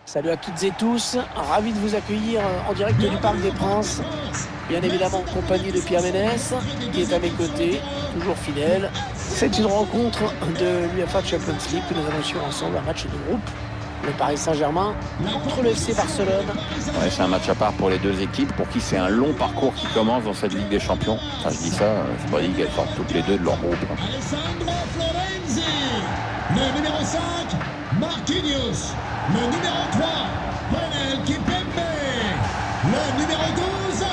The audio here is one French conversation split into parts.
Salut à toutes et tous, ravi de vous accueillir en direct du Parc des Princes. Bien évidemment en compagnie de Pierre Ménès, qui est à mes côtés, toujours fidèle. C'est une rencontre de l'UEFA Champions League que nous allons suivre ensemble, un match de groupe. Le Paris Saint-Germain contre le FC Barcelone. Ouais, c'est un match à part pour les deux équipes, pour qui c'est un long parcours qui commence dans cette Ligue des Champions. Enfin, je dis ça, c'est pas dit qu'elles sortent toutes les deux de leur groupe. Alessandro Florenzi, le numéro 5, Marquinhos, le numéro 3, Presnel Kimpembe, le numéro 12,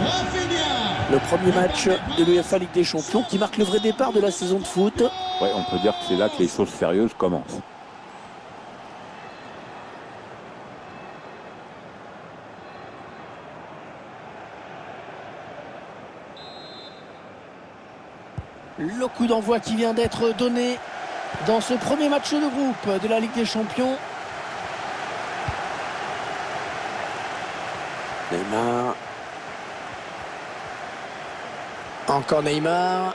Rafinha. Le premier match de l'UEFA Ligue des Champions qui marque le vrai départ de la saison de foot. Ouais, on peut dire que c'est là que les choses sérieuses commencent. Le coup d'envoi qui vient d'être donné dans ce premier match de groupe de la Ligue des Champions. Neymar. Encore Neymar.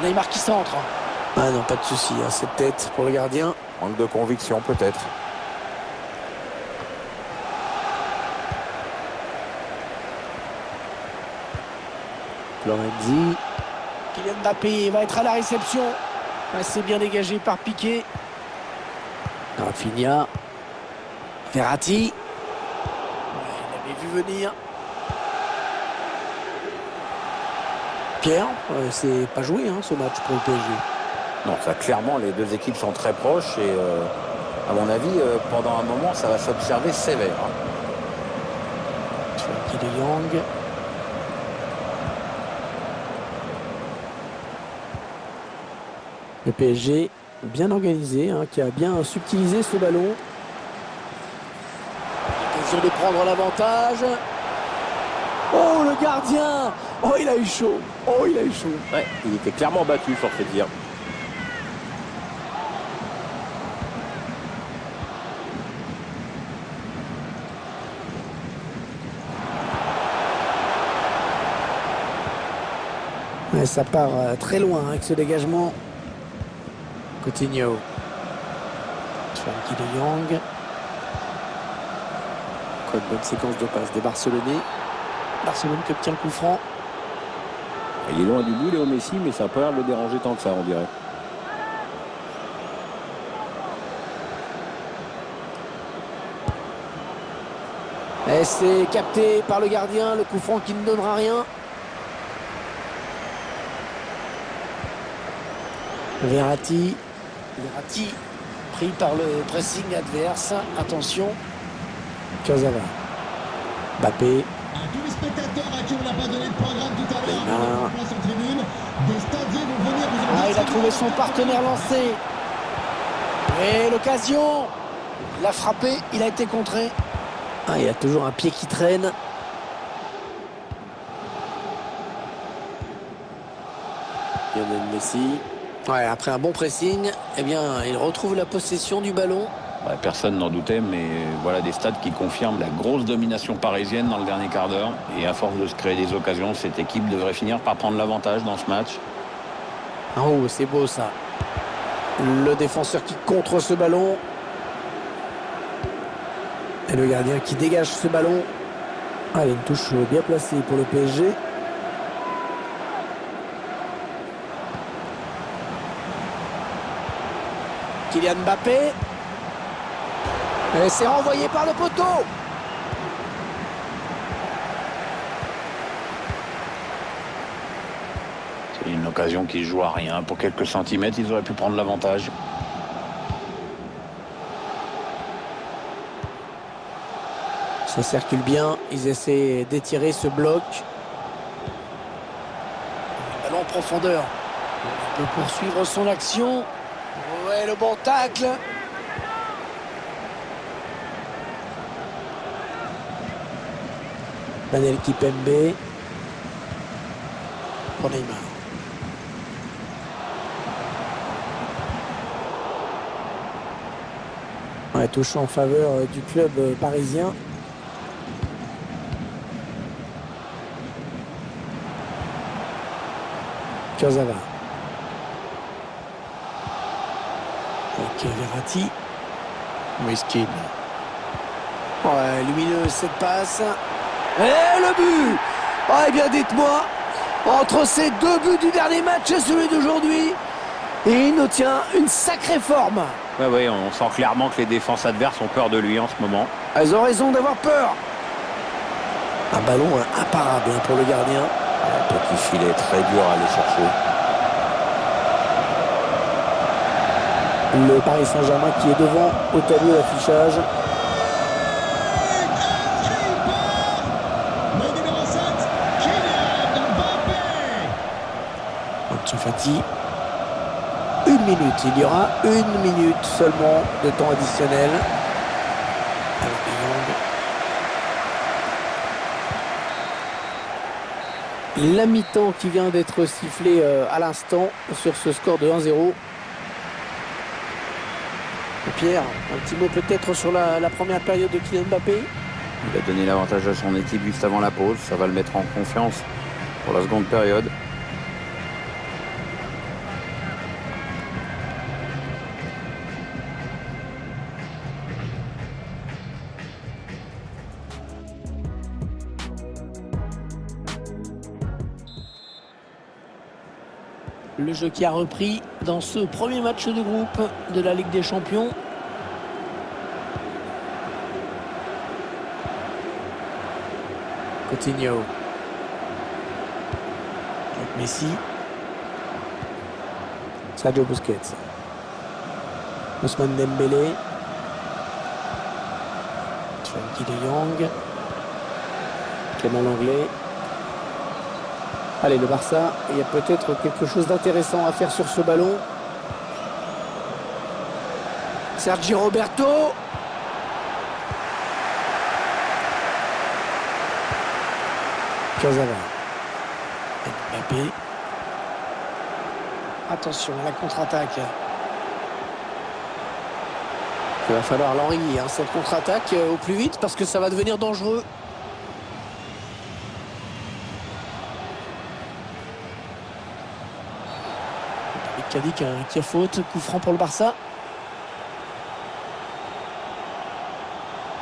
Neymar qui centre. Ah non, pas de souci, hein, cette tête pour le gardien. Manque de conviction peut-être. Florenzi. Kylian Mbappé va être à la réception. Assez bien dégagé par Piqué. Rafinha. Verratti. Il avait vu venir. Pierre, c'est pas joué ce match pour le PSG. Non, ça clairement, les deux équipes sont très proches et à mon avis, pendant un moment, ça va s'observer sévère. Frenkie de Jong. Le PSG bien organisé, qui a bien subtilisé ce ballon. L'occasion de prendre l'avantage. Oh, le gardien! Oh, il a eu chaud! Oh, il a eu chaud! Ouais, il était clairement battu sur ce tir. Ouais, ça part très loin avec ce dégagement. Coutinho. Frenkie de Jong. Quoi, une bonne séquence de passes des Barcelonais. Barcelone qui obtient le coup franc. Il est loin du but, Léo Messi, mais ça n'a pas l'air de le déranger tant que ça, on dirait. Et c'est capté par le gardien, le coup franc qui ne donnera rien. Verratti pris par le pressing adverse. Attention. Kurzawa. Mbappé. À tous les spectateurs à qui on n'a pas donné de programme tout à l'heure, Neymar. place en tribune, des stadiers vont venir vous en dire Il a si trouvé vous- son partenaire lancé. Et l'occasion. Il a frappé, il a été contré. Il a toujours un pied qui traîne. Lionel Messi. Ouais, après un bon pressing, eh bien, il retrouve la possession du ballon. Ouais, personne n'en doutait, mais voilà des stats qui confirment la grosse domination parisienne dans le dernier quart d'heure. Et à force de se créer des occasions, cette équipe devrait finir par prendre l'avantage dans ce match. Oh, c'est beau ça. Le défenseur qui contre ce ballon. Et le gardien qui dégage ce ballon. Allez, une touche bien placée pour le PSG. Kylian Mbappé. Et c'est renvoyé par le poteau. C'est une occasion qui se joue à rien. Pour quelques centimètres, ils auraient pu prendre l'avantage. Ça circule bien. Ils essaient d'étirer ce bloc. Ballon en profondeur. Il peut poursuivre son action. Ouais, le bon tacle. Presnel Kimpembe. Pour Neymar. Ouais, touche en faveur du club parisien. Kurzawa. avec Verratti. Moiskin. Ouais, lumineuse cette passe. Et le but. Ah, eh bien, dites-moi, entre ces deux buts du dernier match et celui d'aujourd'hui, il nous tient une sacrée forme. Ouais, on sent clairement que les défenses adverses ont peur de lui en ce moment. Elles ont raison d'avoir peur. Un ballon imparable pour le gardien. Un petit filet très dur à aller chercher. Le Paris Saint-Germain qui est devant au tableau d'affichage. Le numéro 7, Kylian Mbappé. Ansu Fati. 1 minute. Il y aura 1 minute seulement de temps additionnel. La mi-temps qui vient d'être sifflée à l'instant sur ce score de 1-0. Pierre, un petit mot peut-être sur la première période de Kylian Mbappé. Il a donné l'avantage à son équipe juste avant la pause. Ça va le mettre en confiance pour la seconde période. Le jeu qui a repris dans ce premier match de groupe de la Ligue des Champions. Coutinho. Avec Messi. Sergio Busquets. Ousmane Dembélé. Frenkie de Jong. Clément Lenglet. Allez, le Barça, il y a peut-être quelque chose d'intéressant à faire sur ce ballon. Sergi Roberto. Kurzawa. Mbappé. Attention, la contre-attaque. Il va falloir l'enrayer, cette contre-attaque au plus vite parce que ça va devenir dangereux. Cadic qui a faute, coup franc pour le Barça.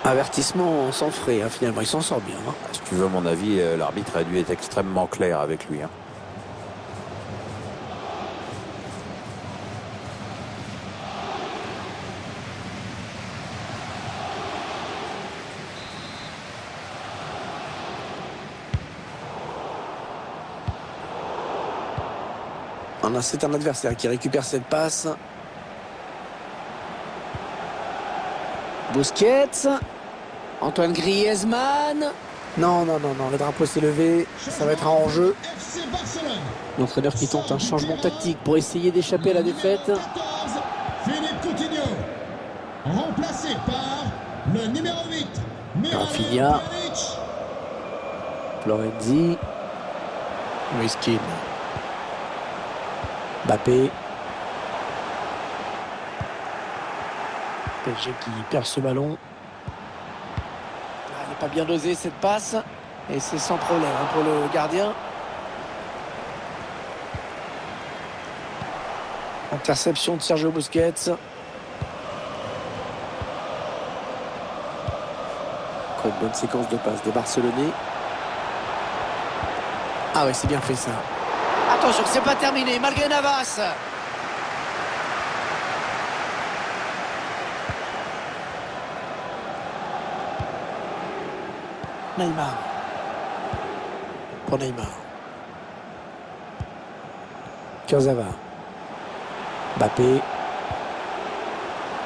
Avertissement sans frais, finalement, il s'en sort bien. Si tu veux mon avis, l'arbitre a dû être extrêmement clair avec lui. C'est un adversaire qui récupère cette passe. Busquets. Antoine Griezmann. Non, le drapeau s'est levé. Ça va être un hors-jeu. L'entraîneur qui tente un changement tactique pour essayer d'échapper à la défaite. 14, Philippe Coutinho. Remplacé par le numéro 8, Rafinha. Florenzi. Moiskin. Mbappé. PSG qui perd ce ballon. Elle n'est pas bien dosée cette passe. Et c'est sans problème pour le gardien. Interception de Sergio Busquets. Quoi, une bonne séquence de passes des Barcelonais. Ah ouais, c'est bien fait ça. Attention, c'est pas terminé, malgré Navas. Neymar. Pour Neymar. Kurzawa. Mbappé.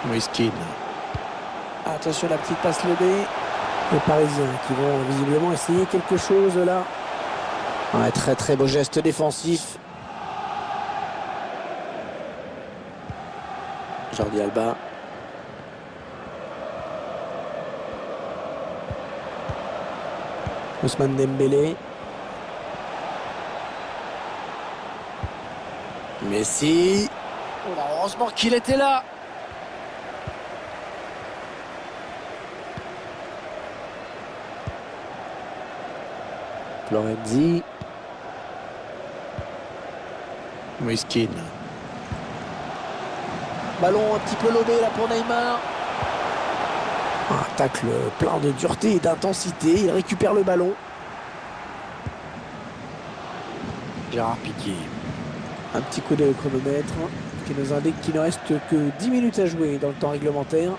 Moiskin. Attention, la petite passe lobée. Les Parisiens qui vont visiblement essayer quelque chose là. Un très très beau geste défensif. Jordi Alba. Ousmane Dembélé. Messi. Oh là, heureusement qu'il était là. Florenzi. Moiskin. Ballon un petit peu lobé là pour Neymar. Un tacle plein de dureté et d'intensité. Il récupère le ballon. Gérard Piqué. Un petit coup de chronomètre qui nous indique qu'il ne reste que 10 minutes à jouer dans le temps réglementaire.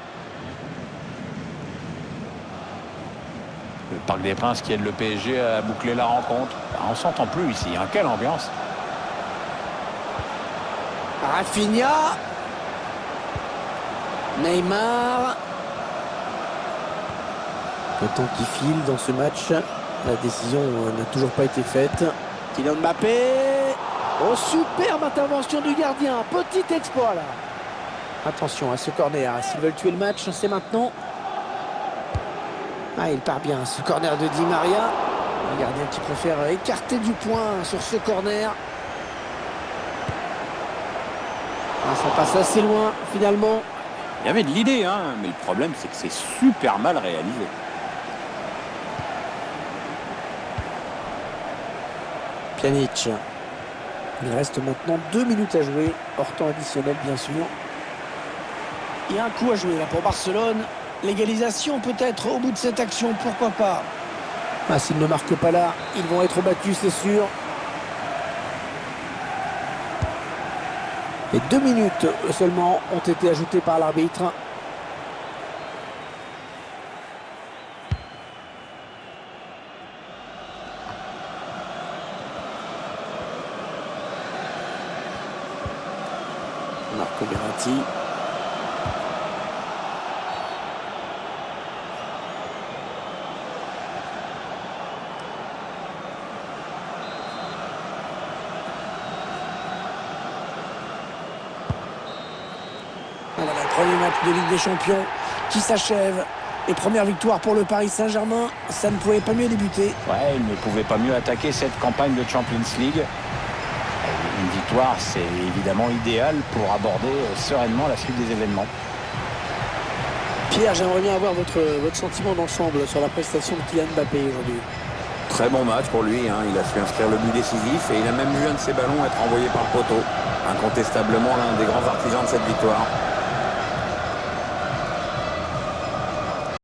Le Parc des Princes qui aide le PSG à boucler la rencontre. On s'entend plus ici, hein. Quelle ambiance. Rafinha. Neymar. Le temps qui file dans ce match. La décision n'a toujours pas été faite. Kylian Mbappé. Oh, superbe intervention du gardien. Petit exploit là. Attention à ce corner. S'ils veulent tuer le match, c'est maintenant. Ah, il part bien. Ce corner de Di Maria. Le gardien qui préfère écarter du point sur ce corner. Ah, ça passe assez loin finalement. Il y avait de l'idée, hein, mais le problème c'est que c'est super mal réalisé. Pjanic. Il reste maintenant 2 minutes à jouer, hors temps additionnel bien sûr. Il y a un coup à jouer là pour Barcelone. L'égalisation peut-être au bout de cette action, pourquoi pas. Ah, s'ils ne marquent pas là, ils vont être battus, c'est sûr. Et 2 minutes seulement ont été ajoutées par l'arbitre. Marco Verratti. Voilà, le premier match de Ligue des Champions qui s'achève. Et première victoire pour le Paris Saint-Germain. Ça ne pouvait pas mieux débuter. Ouais, il ne pouvait pas mieux attaquer cette campagne de Champions League. Une victoire, c'est évidemment idéal pour aborder sereinement la suite des événements. Pierre, j'aimerais bien avoir votre sentiment d'ensemble sur la prestation de Kylian Mbappé aujourd'hui. Très bon match pour lui, hein. Il a su inscrire le but décisif et il a même vu un de ses ballons être envoyé par le poteau. Incontestablement l'un des grands artisans de cette victoire.